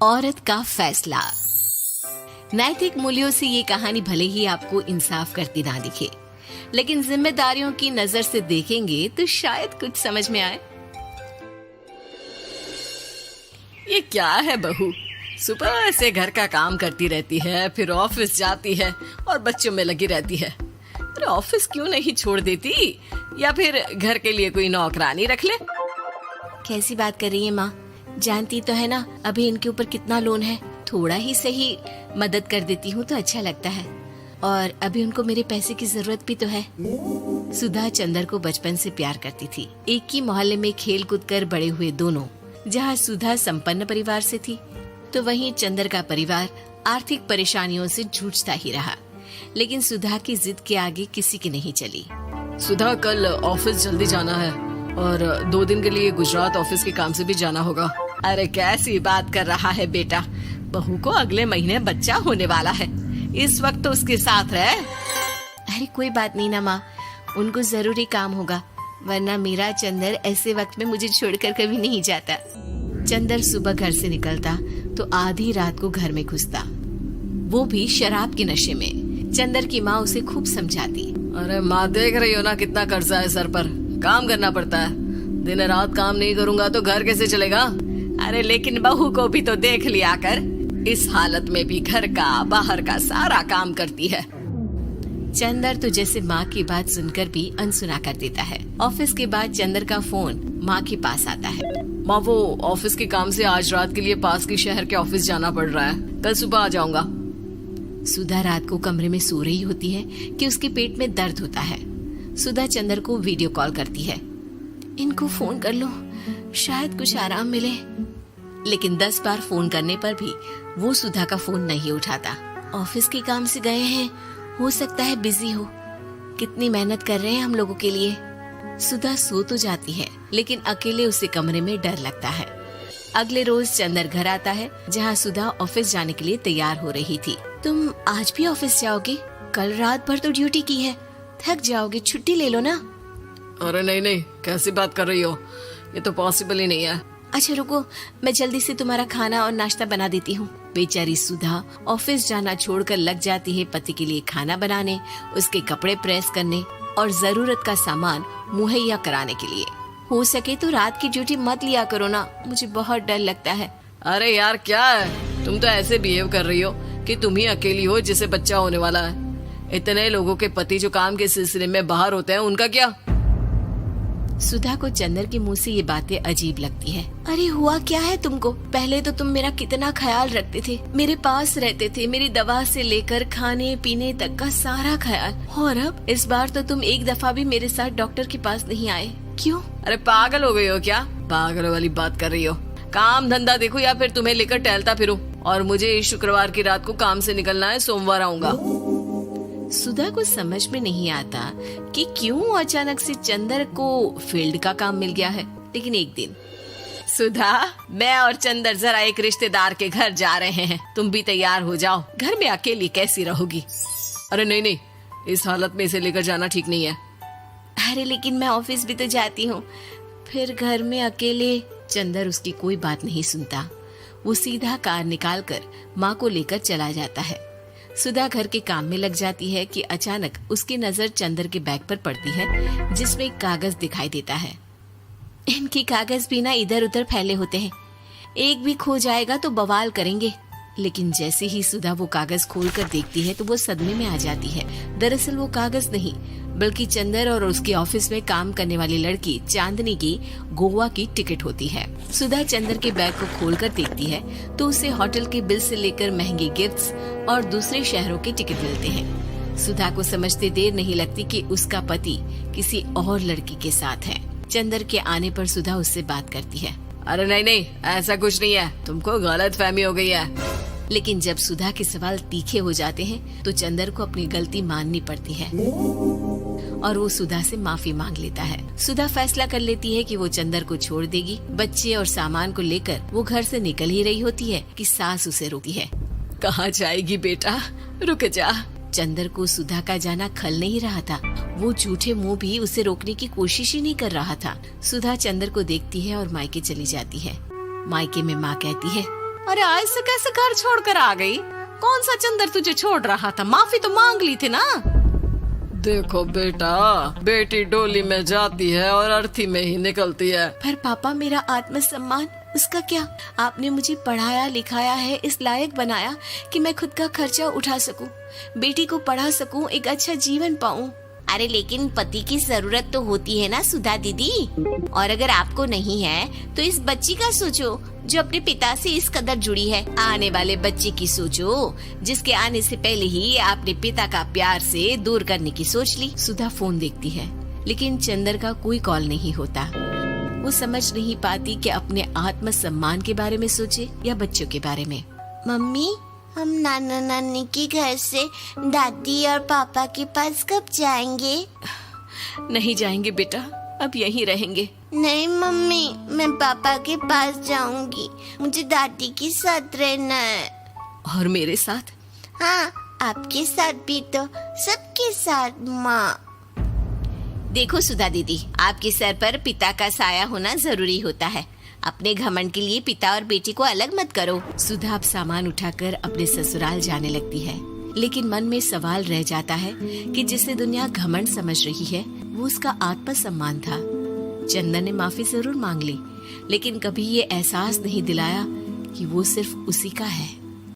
औरत का फैसला। नैतिक मूल्यों से ये कहानी भले ही आपको इंसाफ करती ना दिखे, लेकिन जिम्मेदारियों की नजर से देखेंगे तो शायद कुछ समझ में आए। ये क्या है बहू, सुबह से घर का काम करती रहती है, फिर ऑफिस जाती है और बच्चों में लगी रहती है। अरे ऑफिस क्यों नहीं छोड़ देती, या फिर घर के लिए कोई नौकरानी रख ले। कैसी बात कर रही है माँ? जानती तो है ना अभी इनके ऊपर कितना लोन है। थोड़ा ही सही मदद कर देती हूँ तो अच्छा लगता है, और अभी उनको मेरे पैसे की जरूरत भी तो है। सुधा चंदर को बचपन से प्यार करती थी। एक ही मोहल्ले में खेल कूद कर बड़े हुए दोनों। जहाँ सुधा संपन्न परिवार से थी, तो वहीं चंदर का परिवार आर्थिक परेशानियों से जूझता ही रहा। लेकिन सुधा की जिद के आगे किसी की नहीं चली। सुधा, कल ऑफिस जल्दी जाना है और 2 दिन के लिए गुजरात ऑफिस के काम से भी जाना होगा। अरे कैसी बात कर रहा है बेटा, बहू को अगले महीने बच्चा होने वाला है, इस वक्त तो उसके साथ रहे। अरे कोई बात नहीं ना माँ, उनको जरूरी काम होगा, वरना मेरा चंदर ऐसे वक्त में मुझे छोड़कर कभी नहीं जाता। चंदर सुबह घर से निकलता तो आधी रात को घर में घुसता, वो भी शराब के नशे में। चंदर की माँ उसे खूब समझाती। अरे माँ, देख रही हो ना कितना कर्जा है सर पर, काम करना पड़ता है। दिन रात काम नहीं करूँगा तो घर कैसे चलेगा। अरे लेकिन बहू को भी तो देख लिया कर, इस हालत में भी घर का बाहर का सारा काम करती है। चंदर तो जैसे माँ की बात सुनकर भी अनसुना कर देता है। ऑफिस के बाद चंदर का फोन माँ के पास आता है। माँ, वो ऑफिस के काम से आज रात के लिए पास के शहर के ऑफिस जाना पड़ रहा है, कल सुबह आ जाऊंगा। सुधा रात को कमरे में सो रही होती है कि उसके पेट में दर्द होता है। सुधा चंदर को वीडियो कॉल करती है। इनको फोन कर लो, शायद कुछ आराम मिले। लेकिन 10 बार फोन करने पर भी वो सुधा का फोन नहीं उठाता। ऑफिस के काम से गए हैं, हो सकता है बिजी हो। कितनी मेहनत कर रहे हैं हम लोगों के लिए। सुधा सो तो जाती है, लेकिन अकेले उसे कमरे में डर लगता है। अगले रोज चंदर घर आता है, जहाँ सुधा ऑफिस जाने के लिए तैयार हो रही थी। तुम आज भी ऑफिस जाओगे? कल रात भर तो ड्यूटी की है, थक जाओगे, छुट्टी ले लो ना। अरे नहीं नहीं, कैसी बात कर रही हो, ये तो पॉसिबल ही नहीं है। अच्छा रुको, मैं जल्दी से तुम्हारा खाना और नाश्ता बना देती हूँ। बेचारी सुधा ऑफिस जाना छोड़कर लग जाती है पति के लिए खाना बनाने, उसके कपड़े प्रेस करने और जरूरत का सामान मुहैया कराने के लिए। हो सके तो रात की ड्यूटी मत लिया करो ना, मुझे बहुत डर लगता है। अरे यार क्या है, तुम तो ऐसे बिहेव कर रही हो कि तुम ही अकेली हो जिसे बच्चा होने वाला है। इतने लोगों के पति जो काम के सिलसिले में बाहर होते हैं, उनका क्या? सुधा को चंदर के मुंह से ये बातें अजीब लगती है। अरे हुआ क्या है तुमको? पहले तो तुम मेरा कितना ख्याल रखते थे, मेरे पास रहते थे, मेरी दवा से लेकर खाने पीने तक का सारा ख्याल। और अब इस बार तो तुम एक दफा भी मेरे साथ डॉक्टर के पास नहीं आए, क्यों? अरे पागल हो गई हो क्या? पागल वाली बात कर रही हो। काम धंधा देखो या फिर तुम्हें लेकर टहलता फिरो। और मुझे शुक्रवार की रात को काम से निकलना है, सोमवार आऊंगा। सुधा को समझ में नहीं आता कि क्यों अचानक से चंदर को फील्ड का काम मिल गया है। लेकिन एक दिन, सुधा, मैं और चंदर जरा एक रिश्तेदार के घर जा रहे हैं, तुम भी तैयार हो जाओ, घर में अकेली कैसी रहोगी। अरे नहीं नहीं, इस हालत में इसे लेकर जाना ठीक नहीं है। अरे लेकिन मैं ऑफिस भी तो जाती हूँ, फिर घर में अकेले। चंदर उसकी कोई बात नहीं सुनता। वो सीधा कार निकाल कर माँ को लेकर चला जाता है। सुधा घर के काम में लग जाती है कि अचानक उसकी नजर चंदर के बैग पर पड़ती है, जिसमें एक कागज दिखाई देता है। इनकी कागज भी ना इधर उधर फैले होते हैं, एक भी खो जाएगा तो बवाल करेंगे। लेकिन जैसे ही सुधा वो कागज खोलकर देखती है तो वो सदमे में आ जाती है। दरअसल वो कागज नहीं, बल्कि चंदर और उसके ऑफिस में काम करने वाली लड़की चांदनी की गोवा की टिकट होती है। सुधा चंदर के बैग को खोलकर देखती है तो उसे होटल के बिल से लेकर महंगे गिफ्ट्स और दूसरे शहरों के टिकट मिलते हैं। सुधा को समझते देर नहीं लगती कि उसका पति किसी और लड़की के साथ है। चंदर के आने पर सुधा उससे बात करती है। अरे नहीं नहीं, ऐसा कुछ नहीं है, तुमको गलत फहमी हो गई है। लेकिन जब सुधा के सवाल तीखे हो जाते हैं तो चंदर को अपनी गलती माननी पड़ती है और वो सुधा से माफी मांग लेता है। सुधा फैसला कर लेती है कि वो चंदर को छोड़ देगी। बच्चे और सामान को लेकर वो घर से निकल ही रही होती है कि सास उसे रोकती है। कहाँ जाएगी बेटा, रुक जा। चंदर को सुधा का जाना खल नहीं रहा था। वो झूठे मुंह भी उसे रोकने की कोशिश ही नहीं कर रहा था। सुधा चंदर को देखती है और मायके चली जाती है। मायके में माँ कहती है, अरे ऐसे कैसे घर छोड़कर आ गई? कौन सा चंदर तुझे छोड़ रहा था? माफी तो मांग ली थी ना। देखो बेटा, बेटी डोली में जाती है और अर्थी में ही निकलती है। पर पापा, मेरा आत्मसम्मान, उसका क्या? आपने मुझे पढ़ाया लिखाया है, इस लायक बनाया कि मैं खुद का खर्चा उठा सकूं, बेटी को पढ़ा सकूं, एक अच्छा जीवन पाऊं। अरे लेकिन पति की जरूरत तो होती है ना सुधा दीदी, और अगर आपको नहीं है तो इस बच्ची का सोचो जो अपने पिता से इस कदर जुड़ी है। आने वाले बच्चे की सोचो जिसके आने से पहले ही आपने पिता का प्यार से दूर करने की सोच ली। सुधा फोन देखती है लेकिन चंदर का कोई कॉल नहीं होता। वो समझ नहीं पाती कि अपने आत्मसम्मान के बारे में सोचे या बच्चों के बारे में। मम्मी, हम नाना नानी के घर से दादी और पापा के पास कब जाएंगे? नहीं जाएंगे बेटा, अब यहीं रहेंगे। नहीं मम्मी, मैं पापा के पास जाऊंगी, मुझे दादी के साथ रहना है। और मेरे साथ? हाँ, आपके साथ भी तो, सबके साथ माँ। देखो सुधा दीदी, आपके सर पर पिता का साया होना जरूरी होता है। अपने घमंड के लिए पिता और बेटी को अलग मत करो। सुधा अब सामान उठाकर अपने ससुराल जाने लगती है, लेकिन मन में सवाल रह जाता है कि जिसे दुनिया घमंड समझ रही है वो उसका आत्मसम्मान था। चंदन ने माफी जरूर मांग ली, लेकिन कभी ये एहसास नहीं दिलाया कि वो सिर्फ उसी का है।